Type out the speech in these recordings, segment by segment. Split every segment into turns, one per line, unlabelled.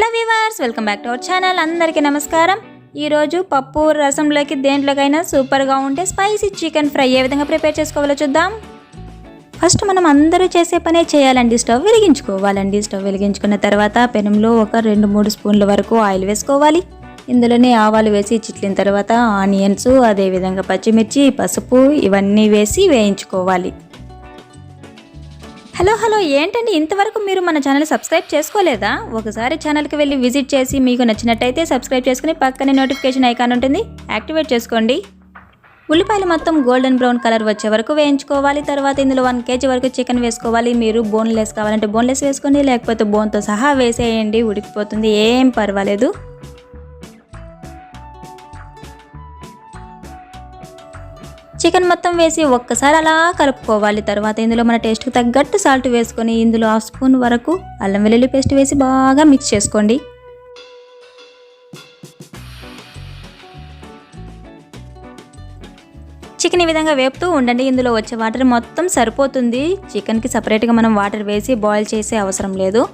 Hello viewers, welcome back to our channel. అందరికీ నమస్కారం. ఈరోజు పప్పు రసంలోకి దేంట్లోకైనా సూపర్గా ఉంటే స్పైసీ చికెన్ ఫ్రై ఏ విధంగా ప్రిపేర్ చేసుకోవాలో చూద్దాం. ఫస్ట్ మనం అందరూ చేసే పనే చేయాలండి. స్టవ్ వెలిగించుకోవాలండి. స్టవ్ వెలిగించుకున్న తర్వాత పెనంలో ఒక 2-3 స్పూన్ల వరకు ఆయిల్ వేసుకోవాలి. ఇందులోనే ఆవాలు వేసి చిట్లిన తర్వాత ఆనియన్స్, అదేవిధంగా పచ్చిమిర్చి, పసుపు ఇవన్నీ వేసి వేయించుకోవాలి. హలో ఏంటండి, ఇంతవరకు మీరు మన ఛానల్ సబ్స్క్రైబ్ చేసుకోలేదా? ఒకసారి ఛానల్కి వెళ్ళి విజిట్ చేసి మీకు నచ్చినట్టయితే సబ్స్క్రైబ్ చేసుకుని పక్కనే నోటిఫికేషన్ ఐకాన్ ఉంటుంది, యాక్టివేట్ చేసుకోండి. ఉల్లిపాయలు మొత్తం గోల్డెన్ బ్రౌన్ కలర్ వచ్చే వరకు వేయించుకోవాలి. తర్వాత ఇందులో 1 kg వరకు చికెన్ వేసుకోవాలి. మీరు బోన్లెస్ కావాలంటే బోన్లెస్ వేసుకోండి, లేకపోతే బోన్తో సహా వేసేయండి, ఉడికిపోతుంది, ఏం పర్వాలేదు. చికెన్ మొత్తం వేసి ఒక్కసారి అలా కలుపుకోవాలి. తర్వాత ఇందులో మన టేస్ట్కి తగ్గట్టు సాల్ట్ వేసుకొని ఇందులో 1/2 స్పూన్ వరకు అల్లం వెల్లుల్లి పేస్ట్ వేసి బాగా మిక్స్ చేసుకోండి. చికెన్ ఈ విధంగా వేపుతూ ఉండండి. ఇందులో వచ్చే వాటర్ మొత్తం సరిపోతుంది. చికెన్కి సపరేట్గా మనం వాటర్ వేసి బాయిల్ చేసే అవసరం లేదు.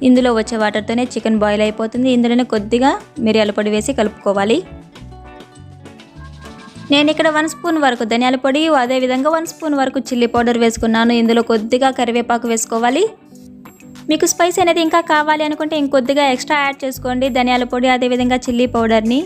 ఇందులో వచ్చే వాటర్తోనే చికెన్ బాయిల్ అయిపోతుంది. ఇందులోనే కొద్దిగా మిరియాల పొడి వేసి కలుపుకోవాలి. నేను ఇక్కడ 1 స్పూన్ వరకు ధనియాల పొడి, అదేవిధంగా 1 స్పూన్ వరకు చిల్లీ పౌడర్ వేసుకున్నాను. ఇందులో కొద్దిగా కరివేపాకు వేసుకోవాలి. మీకు స్పైస్ అనేది ఇంకా కావాలి అనుకుంటే ఇంకొద్దిగా ఎక్స్ట్రా యాడ్ చేసుకోండి, ధనియాల పొడి అదేవిధంగా చిల్లీ పౌడర్ని.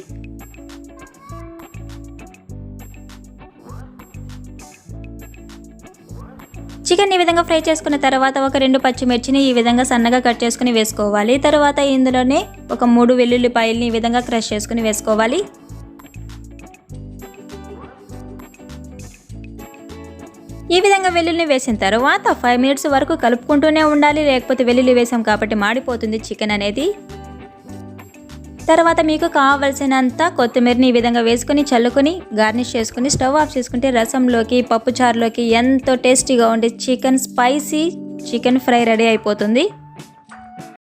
చికెన్ ఈ విధంగా ఫ్రై చేసుకున్న తర్వాత ఒక 2 పచ్చిమిర్చిని ఈ విధంగా సన్నగా కట్ చేసుకుని వేసుకోవాలి. తర్వాత ఇందులోనే ఒక 3 వెల్లుల్లిపాయల్ని ఈ విధంగా క్రష్ చేసుకుని వేసుకోవాలి. ఈ విధంగా వెల్లుల్లి వేసిన తర్వాత 5 మినిట్స్ వరకు కలుపుకుంటూనే ఉండాలి, లేకపోతే వెల్లుల్లి వేసాం కాబట్టి మాడిపోతుంది చికెన్ అనేది. తర్వాత మీకు కావలసినంత కొత్తిమీరని ఈ విధంగా వేసుకొని చల్లుకొని గార్నిష్ చేసుకుని స్టవ్ ఆఫ్ చేసుకుంటే రసంలోకి, పప్పు చారులోకి ఎంతో టేస్టీగా ఉండే chicken spicy chicken fry ready అయిపోతుంది.